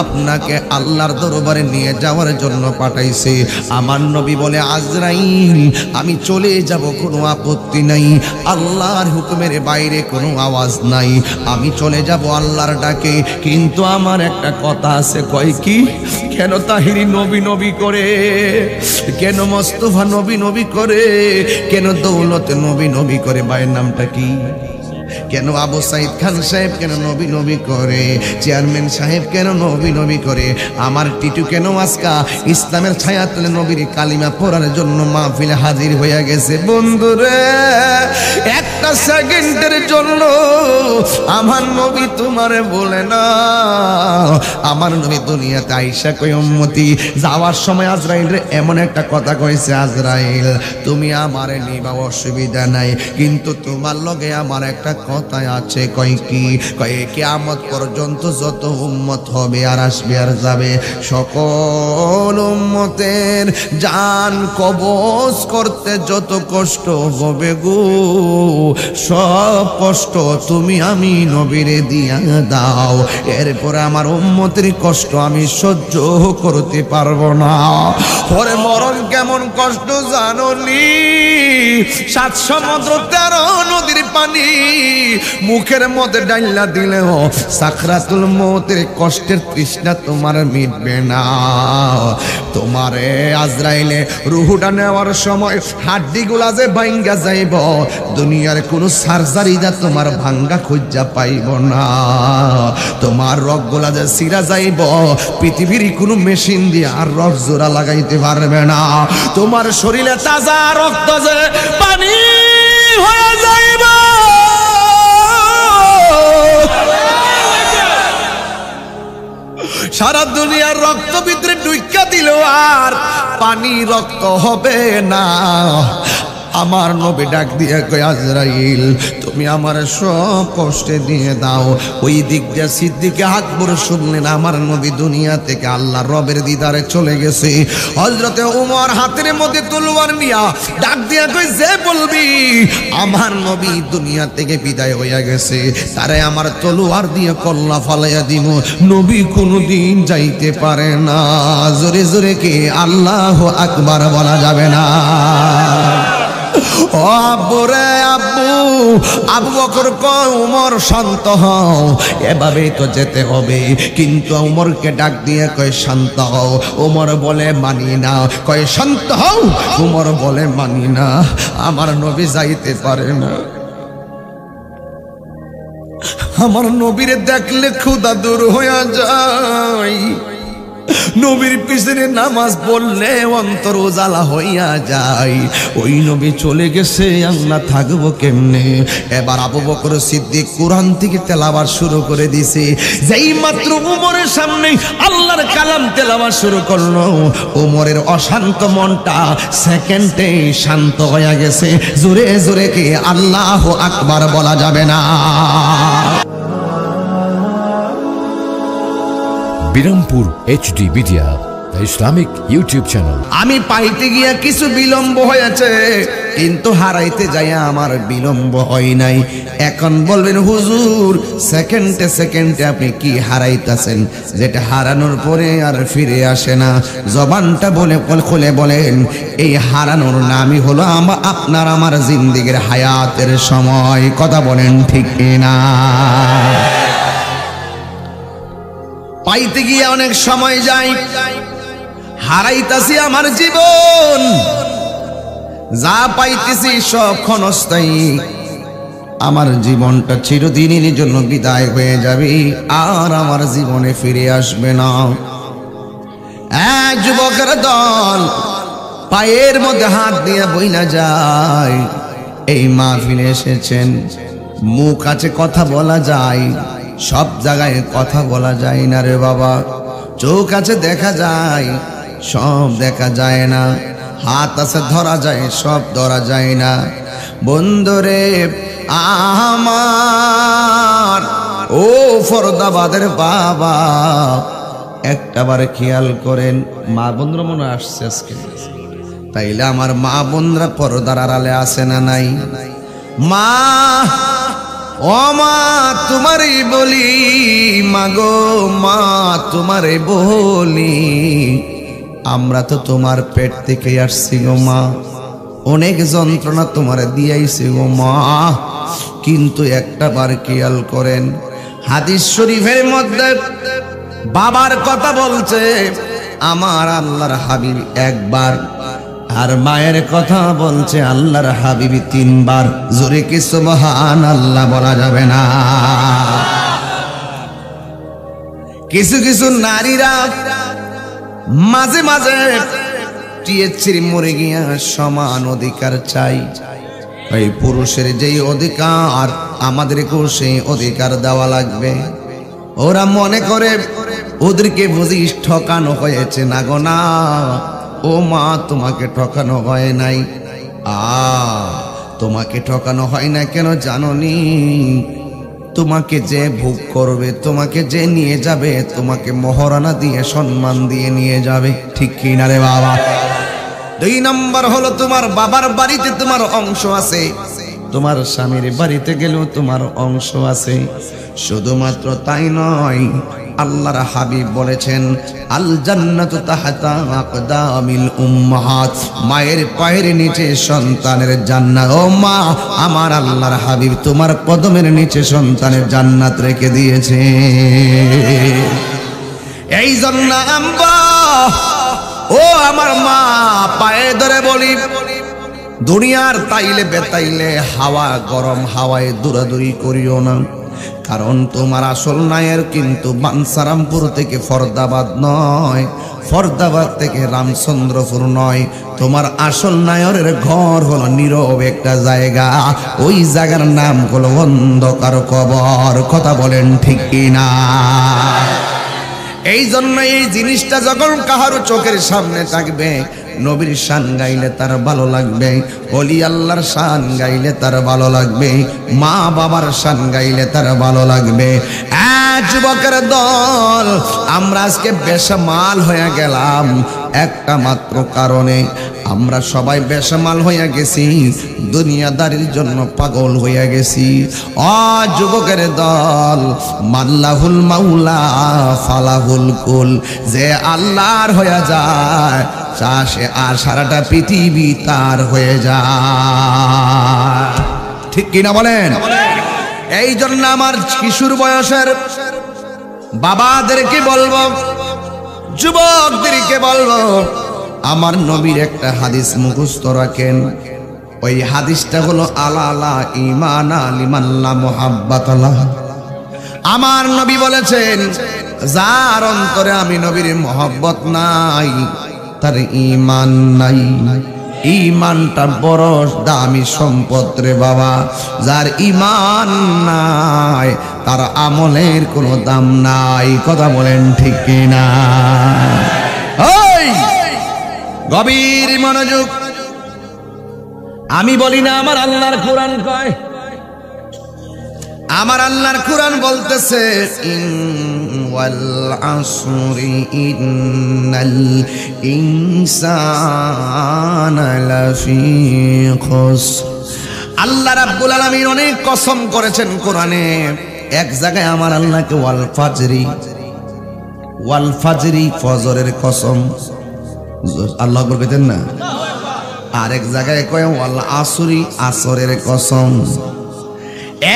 আপনাকে আল্লাহর দরবারে নিয়ে যাওয়ার জন্য পাঠাইছে। আমার নবী বলে আজরাইল আমি চলে যাব, কোনো আপত্তি নাই, আল্লাহর হুকুমের বাইরে কোনো আওয়াজ নাই, আমি চলে যাব আল্লাহর ডাকে। কিন্তু আমার একটা কথা আছে। কয় কি? কেন তাহিরি নবী নবী করে, কেন মোস্তফা নবী নবী করে, কেন দৌলত নবী নবী করে? ভাইয়ের নামটা কি? কেন আবু সাইদ খান সাহেব কেন নবী নবী করে? চেয়ারম্যান সাহেব কেন নবী নবী করে? আমার টিটু কেন আজকা ইসলামের ছায়া তুলে নবীর কালিমা পড়ার জন্য মাহফিলে হাজির হয়ে গেছে? বন্ধুরে, একটা সেকেন্ডের জন্য আমার নবী তোমারে বলে না। আমার নবী দুনিয়াতে আইসা কই উম্মতি, যাওয়ার সময় আজরাইল রে এমন একটা কথা কইছে, আজরাইল তুমি আমারে নিবা অসুবিধা নাই, কিন্তু তোমার লগে আমার একটা কথা আছে। কয় কি? কয় কিয়ামত পর্যন্ত যত উম্মত হবে আর আসবে আর যাবে, সকল উম্মতের জান কবজ করতে যত কষ্ট হবে গো, সব কষ্ট তুমি আমি নবীরে দিয়া দাও, এরপরে আমার উম্মতের কষ্ট আমি সহ্য করতে পারবো না। ওরে মরণ কেমন কষ্ট জানোনি? 7 সমুদ্র 13 নদীর পানি মুখের মধ্যে ডাইলা দিলেও সাকরাতুল মউতের কষ্টের তৃষ্ণা তোমার মিটবে না। তোমারে আজরাইলে রুহুটা নেওয়ার সময় হাড্ডিগুলা যে ভাঙ্গা যাইব, দুনিয়ার কোনো সার্জারি যা তোমার ভাঙ্গা খুঁজা পাইব না। তোমার রগগুলা যে সিরা যাইব, পৃথিবীর কোনো মেশিন দিয়ে আর রগ জোড়া লাগাইতে পারবে না। তোমার শরীরে তাজা রক্ত যে পানি হয়ে যাইব, সারা দুনিয়ার রক্ত ভিতরে ঢুইকা দিল আর পানি রক্ত হবে না। আমার নবী ডাক দিয়ে কয় আজরাইল তুমি আমার সব কষ্টে দিয়ে দাও। ওই দিক দিয়ে সিদ্দিকে আকবর শুনলেন আমার নবী দুনিয়া থেকে আল্লাহ রবের দিদারে চলে গেছে। হযরতে ওমর হাতের মধ্যে তলোয়ার নিয়া ডাক দিয়ে কয় যে বলবি আমার নবী দুনিয়া থেকে বিদায় হয়ে গেছে, তারে আমার তলোয়ার দিয়ে কল্লা ফালাইয়া দিব। নবী কোনোদিন যাইতে পারে না। জোরে জোরে কি আল্লাহু আকবার বলা যাবে না? ও আব্বু রে আব্বু, আবু বকর কয় উমর শান্ত হও, এভাবেই তো যেতে হবে। কিন্তু উমরকে ডাক দিয়ে কয় শান্ত হও। উমর বলে মানি না। কয় শান্ত হও। উমর বলে মানি না, আমার নবী যাইতে পারে না। আমার নবীরে দেখলে ক্ষুধা দূর হয়ে যায়, নবীর পিছনে নামাজ পড়লে অন্তর উজালা হইয়া যায়। ওই নবী চলে গেছে, আমরা থাকবো কেমনে? এবার আবু বকর সিদ্দিক কোরআন থেকে তেলাওয়াত শুরু করে দিছে। যেই মাত্র উমরের সামনে আল্লাহর কালাম তেলাওয়াত শুরু করলো, উমরের অশান্ত মনটা সেকেন্ডে শান্ত হয়ে গেছে। জোরে জোরে কি আল্লাহু আকবার বলা যাবে না? Birampur HD media, the Islamic YouTube channel. আমি পাইতে গিয়া কিছু বিলম্ব হয়েছে, কিন্তু হারাইতে যাইয়া আমার বিলম্ব হয় নাই। এখন বলবেন হুজুর সেকেন্ডে সেকেন্ডে আপনি কি হারাইতেছেন, যেটা হারানোর পরে আর ফিরে আসে না? জবানটা বলে খুলে বলেন, এই হারানোর নামই হলো আপনার আমার জিন্দেগির হায়াতের সময়। কথা বলেন ঠিক না? পাইতে গিয়ে অনেক সময় যাই, হারাইতাছি আমার জীবন। যা পাইতেছি সব ক্ষণস্থায়ী, আমার জীবনটা চিরদিনের জন্য বিদায় হয়ে যাবে, আর আমার জীবনে ফিরে আসবে না। এক যুবকের দল পায়ের মধ্যে হাত দিয়ে বইলা যায়, এই মাহফিলে এসেছেন, মুখ আছে কথা বলা যায়, সব জায়গায় কথা বলা যায় না রে বাবা। চোখ আছে দেখা যায়, সব দেখা যায় না। হাত আছে ধরা যায়, সব ধরা যায় না। বন্ধুরে আমার, ও ফরদাবাদের বাবা, একটাবার খেয়াল করেন। মা বোনরা মনে আসছে আজকে, তাইলে আমার মা বোনরা পর্দার আড়ালে আছে না নাই? মা, ও ও মা তোমারই বলি, মাগো মা তোমারই বলি, আমরা তো তোমার পেট থেকে আসছি গো মা, অনেক যন্ত্রণা তোমার দিয়াইছি গো মা। কিন্তু একটা বার খেয়াল করেন, হাদিস শরীফের মধ্যে বাবার কথা বলছে আমার আল্লাহর হাবিব একবার, আর মায়ের কথা বলছে আল্লাহর হাবিব তিনবার। জোরে কি সুবহানাল্লাহ বলা যাবে না? কিছু কিছু নারীরা মাঝে মাঝে টিএসসির মরে গিয়া সমান অধিকার চাই। এই পুরুষের যেই অধিকার আমাদেরকেও সেই অধিকার দেওয়া লাগবে। ওরা মনে করে ওদেরকে বুঝিস ঠকানো হয়েছে। না গো না, ও মা তোমাকে ঠকানো হয় নাই। তোমাকে ঠকানো হয় না কেন জানোনি? তোমাকে যে ভোগ করবে, তোমাকে যে নিয়ে যাবে, তোমাকে মহারানা দিয়ে সম্মান দিয়ে নিয়ে যাবে। ঠিক কিনা রে বাবা? 2 নম্বর হলো তোমার বাবার বাড়িতে তোমার অংশ আছে, তোমার স্বামীর বাড়িতে গেলেও তোমার অংশ আছে। শুধুমাত্র তাই নয়, আল্লাহর হাবিব বলেছেন আল জান্নাতু তাহতা আকদামিল উম্মাহাত, মায়ের পায়ের নিচে সন্তানের জান্নাত। ও মা, আমার আল্লাহর হাবিব তোমার কদমের নিচে সন্তানের জান্নাত রেখে দিয়েছে। এই জন্য আম্মা, ও আমার মা, পায়ে ধরে বলি, দুনিয়ার তাইলে বেতাইলে হাওয়া গরম হাওয়ায় দৌড়াদৌড়ি করিও না। কারণ তোমার আসল নায়ের কিন্তু বানসারামপুর থেকে ফরদাবাদ নয়, ফরদাবাদ থেকে রামচন্দ্রপুর নয়। তোমার আসল নায়রের ঘর হলো নীরব একটা জায়গা, ওই জায়গার নাম হলো অন্ধকার কবর। কথা বলেন ঠিক কিনা? এই জন্য এই জিনিসটা যখন কাহারও চোখের সামনে থাকবে, নবীর শান গাইলে তার ভালো লাগবে, ওলি আল্লাহর শান গাইলে তার ভালো লাগবে, মা বাবার শান গাইলে তার ভালো লাগবে। যুবকের দল, আমরা আজকে বেসামাল হয়ে গেলাম একটা মাত্র কারণে। আমরা সবাই বেসামাল হয়ে গেছি, দুনিয়াদারির জন্য পাগল হয়ে গেছি। যুবকের দল, মাল্লাহুল মাওলা ফালাহুল কুল, যে আল্লাহর হয়ে যায় চাষে আর সারাটা পৃথিবী তার হয়ে যায়। ঠিক কিনা বলেন? এই জন্য আমার কিশোর বয়সের বাবাদেরকে বলবো, যুবকদেরকে বলবো, আমার নবীর একটা হাদিস মুখস্থ রাখেন। ওই হাদিসটা হলো আলা লা ঈমানা লিমান লা মুহাব্বাতা লাহ। আমার নবী বলেছেন, যার অন্তরে আমি নবীর মহব্বত নাই, তার ঈমান নাই। ঈমানটা বড় দামি সম্পদ রে বাবা। যার ঈমান নাই, তার আমলের কোনো দাম নাই। কথা বলেন ঠিক কিনা? গভীর মনোযোগ। আমি বলি না, আমার আল্লাহর কোরআন কয়, আমার আল্লাহর কোরআন বলতেছে ওয়াল আসরি ইন্নাল ইনসানা লাফি খুসর। আল্লাহ রাব্বুল আলামিন অনেক কসম করেছেন কোরআনে। এক জায়গায় আমার আল্লাহকে ওয়াল ফাজরি, ওয়াল ফাজরি ফজরের কসম, আল্লাহ আকবার কইতেন না? আরেক জায়গায় কয় ওয়াল আসরি, আসরের কসম।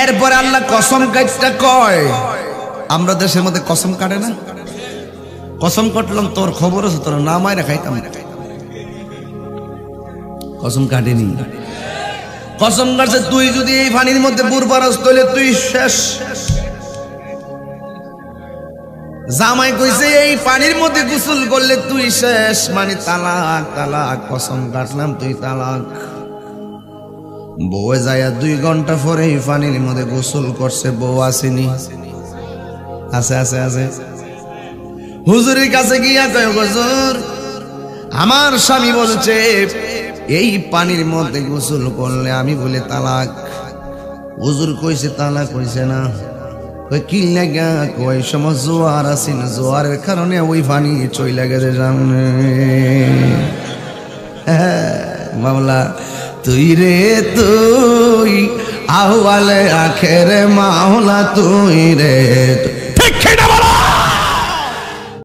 এরপরে আল্লাহ কসম কাটটা কয়। আমরা দেশের মধ্যে কসম কাটে না? কসম কাটলাম, তোর খবর আছে, তোর না মায়ের খাইতাম। কসম কাটেনি। কসম কাটছে, তুই যদি এই পানির মধ্যে বুড়বারস তাহলে তুই শেষ। জামাই কইছে এই পানির মধ্যে গোসল করলে তুই শেষ, মানে তালাক। তালাক। কসম কাটলাম, তুই তালাক। বউ যায় 2 ঘন্টা পরে এই পানির মধ্যে গোসল করছে, বউ আসেনি। আছে আছে আছে। হুজুরের কাছে গিয়া কয়, হুজুর আমার স্বামী বলছে এই পানির মধ্যে গোসল করলে আমি বলে তালাক। হুজুর কইছে তালাক হইছে না। কই কি লাগা? কই সময় জোয়ার আছে না, জোয়ারের কারণে ওই পানি চইলা গেছে সামনে। মাওলা তুই রে তুই আহ্বালে আখেরে মাওলা তুই রে তুই।